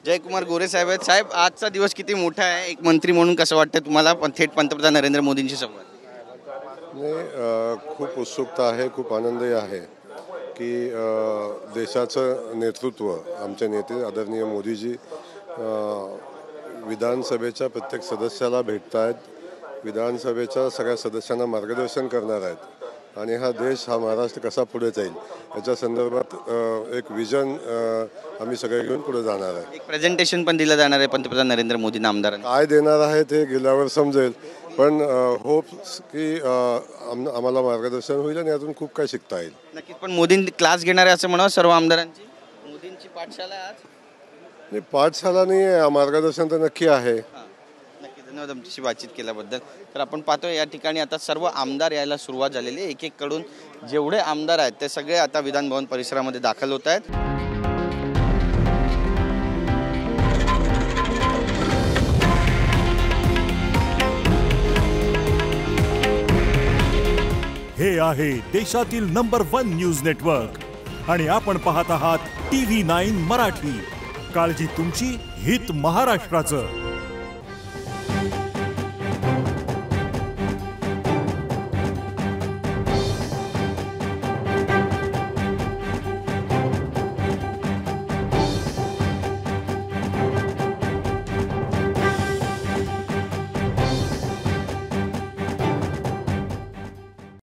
जयकुमार गोरे साहेब आहेत. साहेब, आजचा दिवस किती मोठा आहे, एक मंत्री म्हणून कसं वाटतं तुम्हाला थेट पंतप्रधान नरेंद्र मोदींशी संवाद? खूप उत्सुकता आहे, खूप आनंदही आहे की देशाचं नेतृत्व आमचे नेते आदरणीय मोदीजी विधानसभेच्या प्रत्येक सदस्याला भेटत आहेत, विधानसभेच्या सगळ्या सदस्यांना मार्गदर्शन करणार आहेत आणि हा देश, हा महाराष्ट्र कसा पुढे जाईल याच्या संदर्भात एक विजन आम्ही सगळे घेऊन पुढे जाणार आहे. एक प्रेझेंटेशन पण दिलं जाणार आहे पंतप्रधान नरेंद्र मोदींना आमदारांना. काय देणार आहे ते गेल्यावर समजेल, पण होप की आम्हाला मार्गदर्शन होईल आणि अजून खूप काही शिकता येईल. नक्कीच. पण मोदींनी क्लास घेणार आहे असं म्हणावं सर्व आमदारांची. मोदींची पाठशाला आज नाही, पाठशाला नाही आहे, मार्गदर्शन तर नक्की आहे. नक्की. धन्यवाद आमच्याशी बातचीत केल्याबद्दल. तर आपण पाहतोय या ठिकाणी आता सर्व आमदार यायला सुरुवात झालेली आहे. एक एक कडून जेवढे आमदार आहेत ते सगळे आता विधान भवन परिसरामध्ये दाखल होत आहेत. हे आहे देशातील नंबर 1 न्यूज नेटवर्क आणि आपण पाहत आहात TV9 मराठी. काळजी तुमची, हित महाराष्ट्राचं.